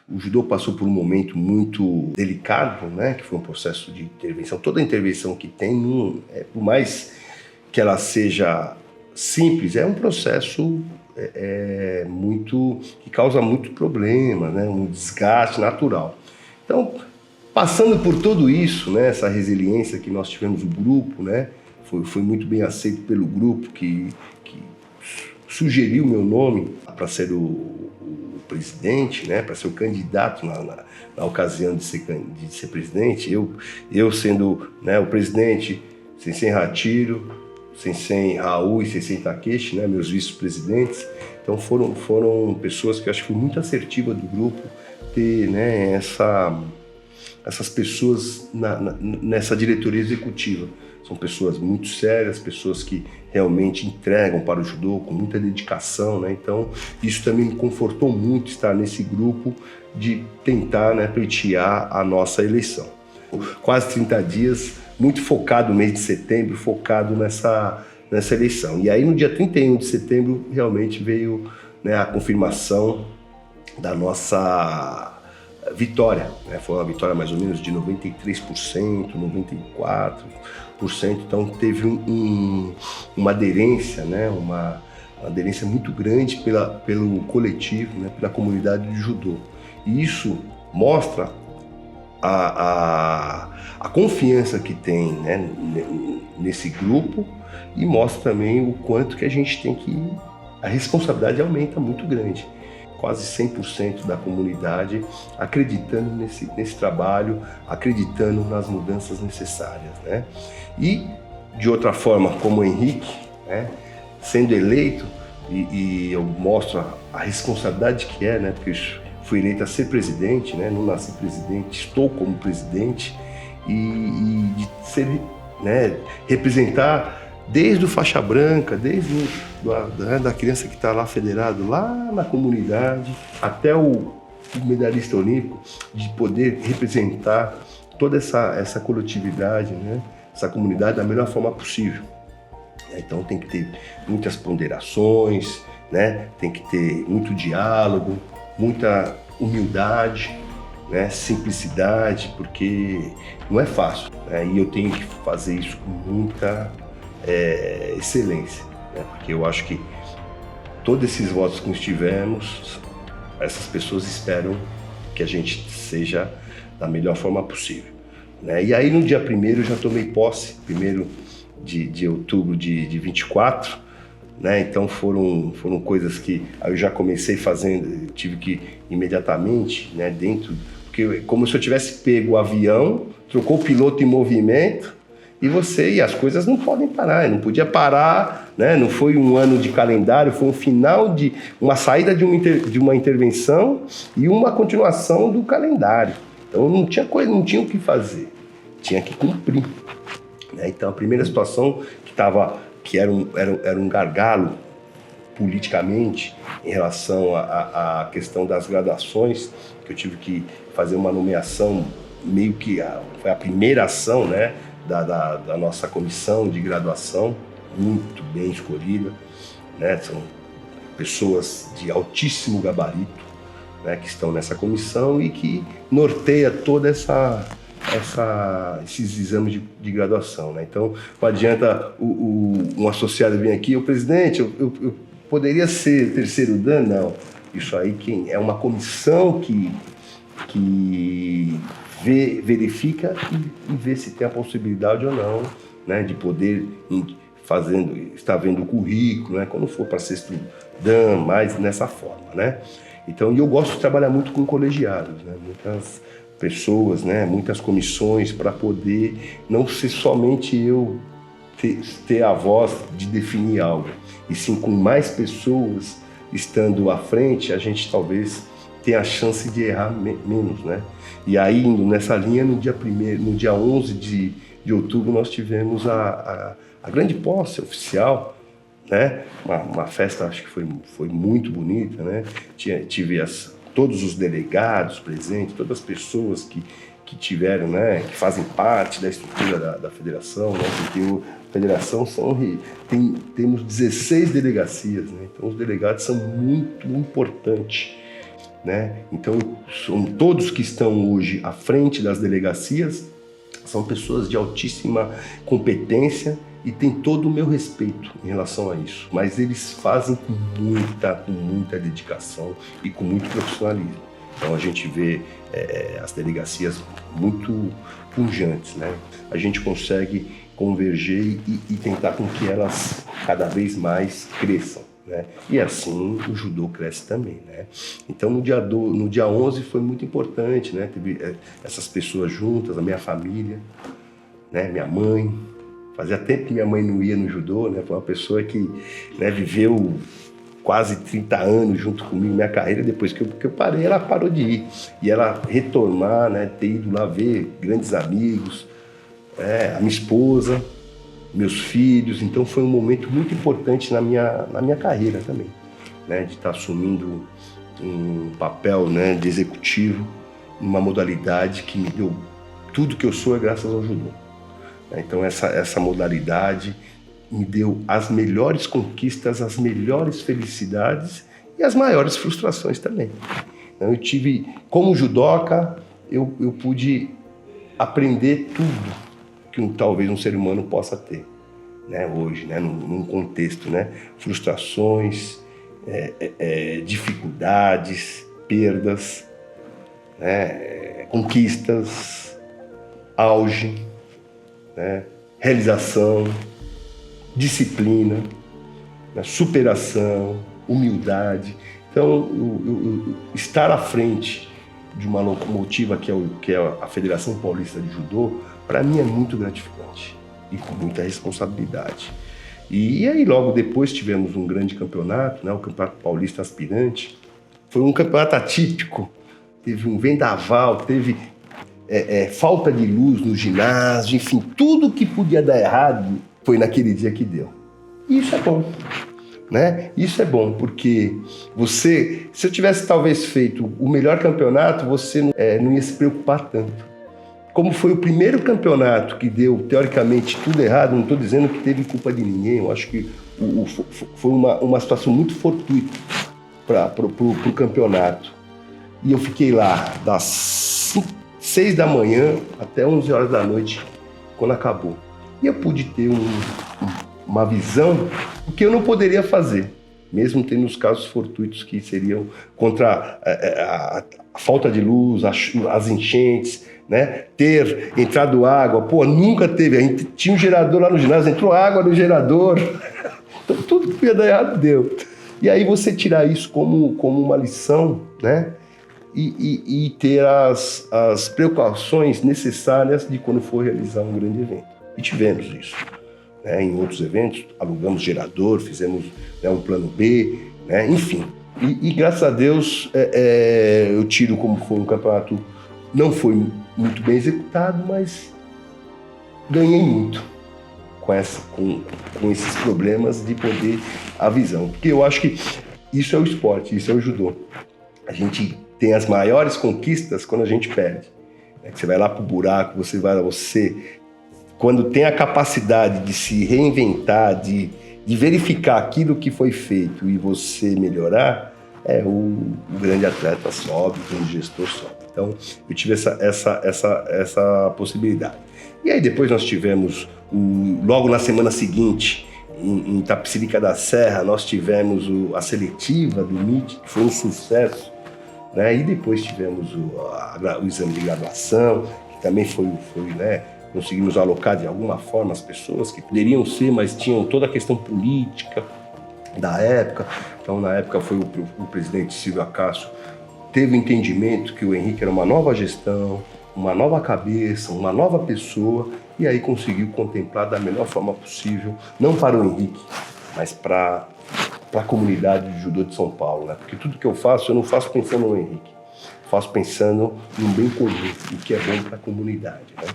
o judô passou por um momento muito delicado, né, que foi um processo de intervenção. Toda intervenção que tem, por mais que ela seja simples, é um processo que causa muito problema, né, um desgaste natural. Então, passando por tudo isso, né, essa resiliência que nós tivemos no grupo, né, foi muito bem aceito pelo grupo que sugeriu meu nome para ser o presidente, né, para ser o candidato na ocasião de ser presidente. Eu sendo, né, o presidente, Sensei Hachiro, Sensei Raul e Sensei Takeshi, né, meus vice-presidentes. Então foram pessoas que eu acho que foi muito assertiva do grupo ter, né, essas pessoas nessa diretoria executiva. São pessoas muito sérias, pessoas que realmente entregam para o judô com muita dedicação, né? Então, isso também me confortou muito estar nesse grupo de tentar, né, pleitear a nossa eleição. Quase 30 dias, muito focado no mês de setembro, focado nessa eleição. E aí, no dia 31 de setembro, realmente veio, né, a confirmação da nossa vitória, né? Foi uma vitória mais ou menos de 93%, 94%, então teve uma aderência, né? Uma aderência muito grande pelo coletivo, né? Pela comunidade de judô. E isso mostra a confiança que tem, né, nesse grupo, e mostra também o quanto que a gente tem a responsabilidade aumenta muito grande. Quase 100% da comunidade acreditando nesse trabalho, acreditando nas mudanças necessárias, né? E, de outra forma, como o Henrique, né, sendo eleito, e eu mostro a responsabilidade que é, né, porque fui eleito a ser presidente, né, não nasci presidente, estou como presidente, e de ser, né, representar desde o faixa branca, desde da criança que está lá federado, lá na comunidade, até o medalhista olímpico, de poder representar toda essa coletividade, né, essa comunidade da melhor forma possível. Então tem que ter muitas ponderações, né, tem que ter muito diálogo, muita humildade, né, simplicidade, porque não é fácil, né, e eu tenho que fazer isso com muita excelência, né? Porque eu acho que todos esses votos que nós tivemos, essas pessoas esperam que a gente seja da melhor forma possível, né? E aí no dia 1º eu já tomei posse, 1º de outubro de 24, né? Então foram coisas que eu já comecei fazendo, tive que imediatamente, né, porque como se eu tivesse pego o avião, trocou o piloto em movimento, e as coisas não podem parar, não podia parar, né? Não foi um ano de calendário, foi um final de uma saída de uma intervenção e uma continuação do calendário. Então não tinha o que fazer, tinha que cumprir, né? Então a primeira situação que era um gargalo politicamente em relação à questão das graduações, que eu tive que fazer uma nomeação, meio que foi a primeira ação, né, da nossa comissão de graduação, muito bem escolhida, né? São pessoas de altíssimo gabarito, né, que estão nessa comissão e que norteia toda esses exames de graduação, né? Então, não adianta um associado vir aqui, o presidente, eu poderia ser terceiro dan? Não. Isso aí é uma comissão que verifica e vê se tem a possibilidade ou não, né, de poder estar vendo o currículo, né, quando for para sexto dan, mais nessa forma, né? Então, eu gosto de trabalhar muito com colegiados, né, muitas pessoas, né, muitas comissões, para poder não ser somente eu ter a voz de definir algo, e sim com mais pessoas estando à frente, a gente talvez tenha a chance de errar menos, né? E aí, indo nessa linha, no dia 11 de outubro, nós tivemos a grande posse oficial, né? Uma festa, acho que foi muito bonita, né? Tive todos os delegados presentes, todas as pessoas que tiveram, né, que fazem parte da estrutura da federação, né? Porque a federação temos 16 delegacias, né? Então os delegados são muito importantes. né? Então, são todos que estão hoje à frente das delegacias são pessoas de altíssima competência e tem todo o meu respeito em relação a isso. Mas eles fazem com muita dedicação e com muito profissionalismo. Então a gente vê as delegacias muito pujantes, né? A gente consegue converger e tentar com que elas cada vez mais cresçam, né? E assim o judô cresce também, né? Então no dia 11 foi muito importante, né? Teve essas pessoas juntas, a minha família, né? Minha mãe. Fazia tempo que minha mãe não ia no judô, né? Foi uma pessoa que, né, viveu quase 30 anos junto comigo, minha carreira. Depois que eu parei, ela parou de ir. E ela retornar, né, ter ido lá ver grandes amigos, a minha esposa, meus filhos. Então foi um momento muito importante na minha carreira também, né, de estar assumindo um papel, né, de executivo numa modalidade que me deu tudo que eu sou graças ao judô. Então essa modalidade me deu as melhores conquistas, as melhores felicidades e as maiores frustrações também. Então, eu tive, como judoca, eu pude aprender tudo que talvez um ser humano possa ter, né, hoje, né, num contexto, né, frustrações, dificuldades, perdas, né, conquistas, auge, né, realização, disciplina, né, superação, humildade. Então, estar à frente de uma locomotiva que é a Federação Paulista de Judô, para mim é muito gratificante e com muita responsabilidade. E aí logo depois tivemos um grande campeonato, né, o Campeonato Paulista Aspirante. Foi um campeonato atípico, teve um vendaval, teve falta de luz no ginásio, enfim, tudo que podia dar errado foi naquele dia que deu. E isso é bom, né? Isso é bom, porque se eu tivesse talvez feito o melhor campeonato, você não ia se preocupar tanto. Como foi o primeiro campeonato que deu, teoricamente, tudo errado, não estou dizendo que teve culpa de ninguém, eu acho que foi uma situação muito fortuita para o campeonato. E eu fiquei lá das 6 da manhã até 11 horas da noite, quando acabou. E eu pude ter uma visão do que eu não poderia fazer, mesmo tendo os casos fortuitos que seriam contra a falta de luz, as enchentes, né? Ter entrado água, nunca teve. A gente tinha um gerador lá no ginásio, entrou água no gerador, então, tudo que ia dar errado deu. E aí você tirar isso como uma lição, né? E ter as precauções necessárias de quando for realizar um grande evento. E tivemos isso, né? Em outros eventos, alugamos gerador, fizemos, né, um plano B, né? Enfim. E graças a Deus, eu tiro como foi um campeonato, não foi muito bem executado, mas ganhei muito com esses problemas de poder a visão. Porque eu acho que isso é o esporte, isso é o judô. A gente tem as maiores conquistas quando a gente perde. Você vai lá pro buraco, você quando tem a capacidade de se reinventar, de verificar aquilo que foi feito e você melhorar, o grande atleta sobe, o grande gestor sobe. Então, eu tive essa possibilidade. E aí depois nós tivemos, logo na semana seguinte, em Itapecerica da Serra, nós tivemos a seletiva do MIT, que foi um sucesso, né? E depois tivemos o exame de graduação, que também foi, né? Conseguimos alocar de alguma forma as pessoas que poderiam ser, mas tinham toda a questão política da época. Então, na época, foi o presidente Silvio Acácio, teve o entendimento que o Henrique era uma nova gestão, uma nova cabeça, uma nova pessoa, e aí conseguiu contemplar da melhor forma possível, não para o Henrique, mas para a comunidade de judô de São Paulo, né? Porque tudo que eu não faço pensando no Henrique, faço pensando no bem comum, o que é bom para a comunidade, né?